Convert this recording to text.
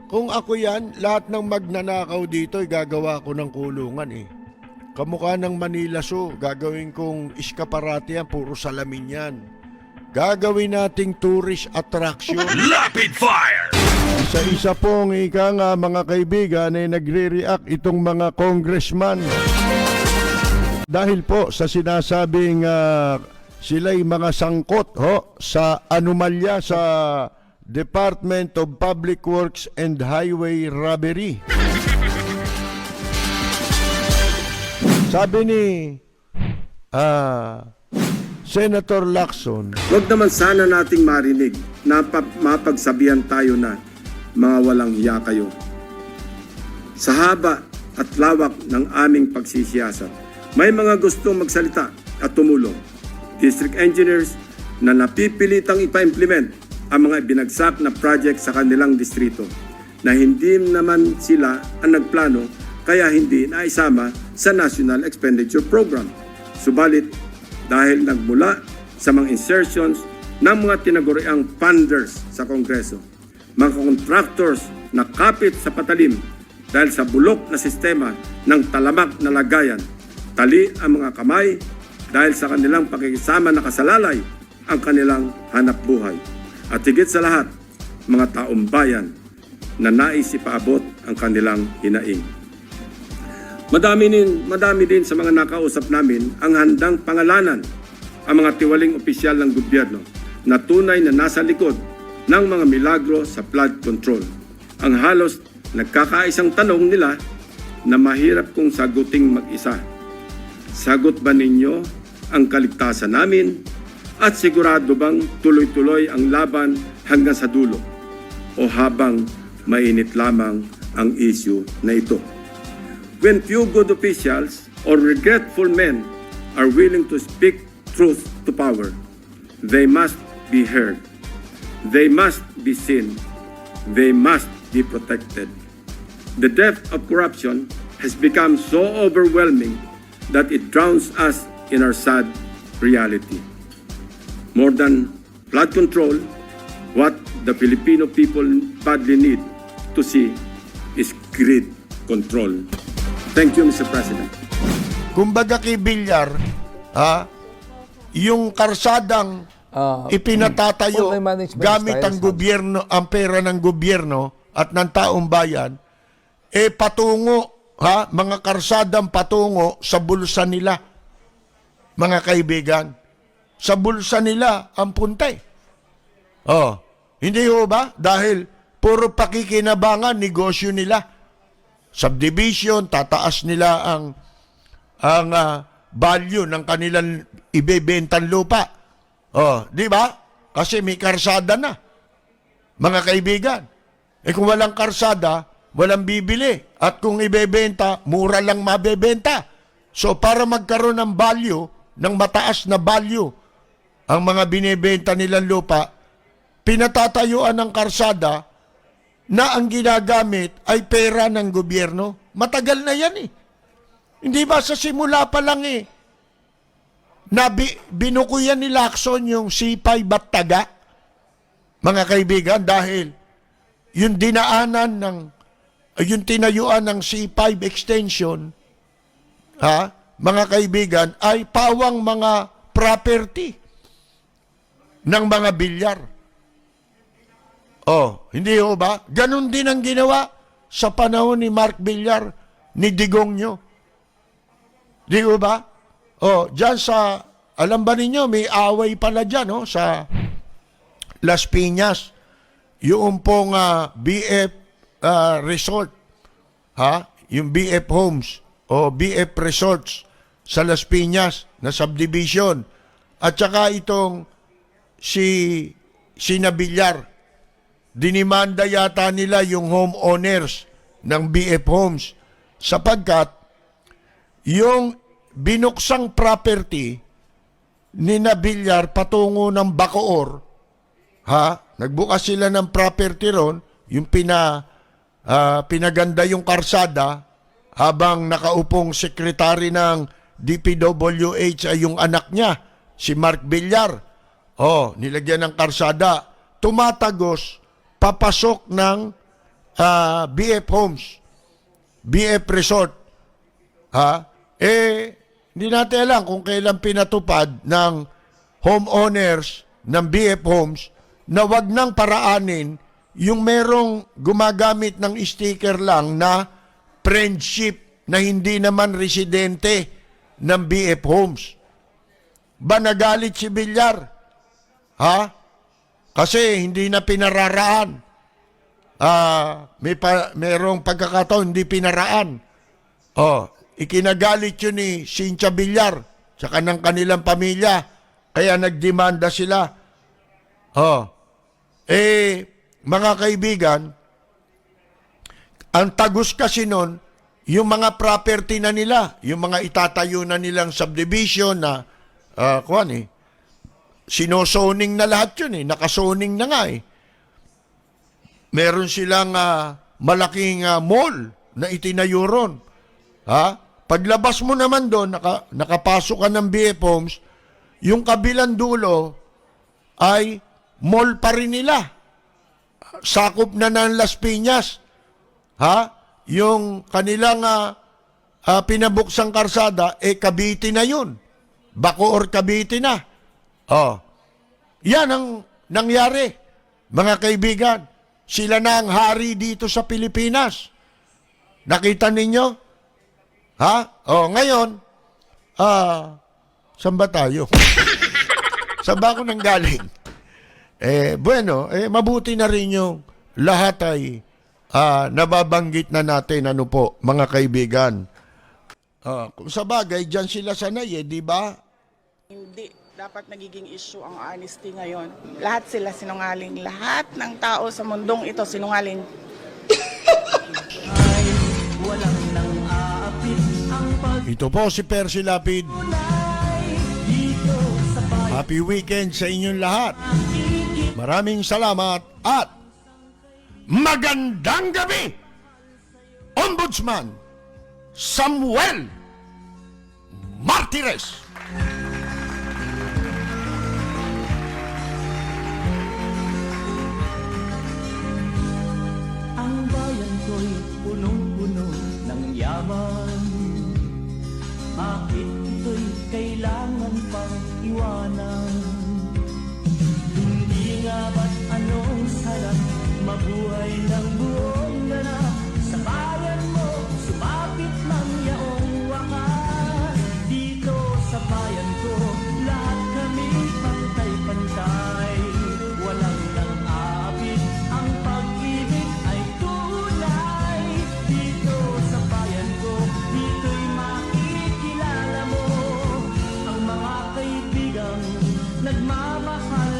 Kung ako yan, lahat ng magnanakaw dito, gagawa ko ng kulungan eh. Kamukha ng Manila Zoo, gagawin kong iskaparate yan, puro salamin yan. Gagawin nating tourist attraction. Rapid fire! Isa-isa pong ika nga mga kaibigan ay nagre-react itong mga congressman. Dahil po sa sinasabing sila'y mga sangkot sa anomalya sa Department of Public Works and Highway Robbery. Sabi ni Senator Lacson, huwag naman sana nating marinig na mapagsabihan tayo na mga walang hiya kayo. Sa haba at lawak ng aming pagsisiyasat, may mga gustong magsalita at tumulong. District engineers na napipilitang ipa-implement ang mga binagsak na project sa kanilang distrito na hindi naman sila ang nagplano kaya hindi naisama sa National Expenditure Program. Subalit, dahil nagmula sa mga insertions ng mga tinaguriang funders sa Kongreso, mga contractors na kapit sa patalim dahil sa bulok na sistema ng talamak na lagayan, tali ang mga kamay dahil sa kanilang pakikisama nakasalalay ang kanilang hanap buhay. At higit sa lahat, mga taong bayan na nais ipaabot ang kanilang hinaing. Madami din sa mga nakausap namin ang handang pangalanan ang mga tiwaling opisyal ng gobyerno na tunay na nasa likod ng mga milagro sa flood control. Ang halos nagkakaisang tanong nila na mahirap kong saguting mag-isa. Sagot ba ninyo ang kaligtasan namin at sigurado bang tuloy-tuloy ang laban hanggang sa dulo o habang mainit lamang ang issue na ito? When few good officials or regretful men are willing to speak truth to power, they must be heard. They must be seen. They must be protected. The depth of corruption has become so overwhelming that it drowns us in our sad reality. More than flood control, what the Filipino people badly need to see is greed control. Thank you, Mr. President. kumbaga kay Villar, yung karsadang ipinatatayo gamit ang gobyerno, ang pera ng gobyerno at ng taong bayan, patungo, mga karsadang patungo sa bulsa nila, mga kaibigan. Sa bulsa nila ang puntay. Hindi ho ba? Dahil puro pakikinabangan, negosyo nila. Subdivision, tataas nila ang value ng kanilang ibebentang lupa. Di ba? Kasi may karsada na. Mga kaibigan. Kung walang karsada, walang bibili. At kung ibebenta, mura lang mabebenta. So para magkaroon ng value, ng mataas na value, ang mga binebenta nilang lupa, pinatatayuan ng karsada na ang ginagamit ay pera ng gobyerno. Matagal na yan Hindi ba sa simula pa lang na binukuyan ni Lacson yung C5 at Taga, mga kaibigan, dahil yung dinaanan yung tinayuan ng C5 extension, mga kaibigan, ay pawang mga property ng mga Villar. Hindi ho ba? Ganon din ang ginawa sa panahon ni Mark Villar, ni Digongyo. Di ho ba? Dyan sa, alam ba ninyo, may away pala dyan, sa Las Piñas. Yung pong BF Resort, yung BF Homes o BF Resorts sa Las Piñas na subdivision. At saka itong si Villar, dinimanda yata nila yung homeowners ng BF Homes sapagkat yung binuksang property ni Villar patungo ng Bacoor, nagbukas sila ng property ron, yung pinaganda yung karsada habang nakaupong sekretary ng DPWH ay yung anak niya, si Mark Villar. Nilagyan ng karsada, tumatagos papasok ng BF Homes, BF Resort. Hindi natin alam kung kailan pinatupad ng homeowners ng BF Homes na wag nang paraanin yung merong gumagamit ng sticker lang na friendship na hindi naman residente ng BF Homes. Ba nagalit si Villar? Kasi hindi na pinararaan. Merong pagkakataon hindi pinaraan. Ikinagalit yun ni Cynthia Villar tsaka ng kanilang pamilya. Kaya nagdemanda sila. Mga kaibigan, ang tagus kasi nun, yung mga property na nila, yung mga itatayo na nilang subdivision na, sinozoning na lahat yun nakazoning na nga Meron silang malaking mall na itinayo ron. Paglabas mo naman doon, nakapasok ka ng BF Homes, yung kabilang dulo ay mall pa rin nila. Sakop na ng Las Piñas. Yung kanilang pinabuksang karsada, Cavite na yun. Bacoor, Cavite na. Yan ang nangyari, mga kaibigan. Sila na ang hari dito sa Pilipinas. Nakita ninyo? Ngayon, saan ba tayo? Saan ba ako nanggaling? Mabuti na rin yung lahat ay nababanggit na natin, mga kaibigan. Kung sa bagay, dyan sila sanay, di ba? Hindi dapat nagiging issue ang honesty ngayon. Lahat sila sinungaling. Lahat ng tao sa mundong ito sinungaling. Ito po si Percy Lapid. Happy weekend sa inyong lahat. Maraming salamat at magandang gabi, Ombudsman Samuel Martires. Ang bayan ko'y punong-puno ng yaman. Bakit ito'y kailangan pang iwanan? Hindi nga ba't anong sarap mabuhay ng buong ganap? Sa bayan mo, sumapit ng yaong wakas. Dito sa bayan ko, lahat kami pantay-pantay. Walang nang-aapit, ang pag-ibig ay tunay. Dito sa bayan ko, dito'y makikilala mo ang mga kaibigang nagmamahal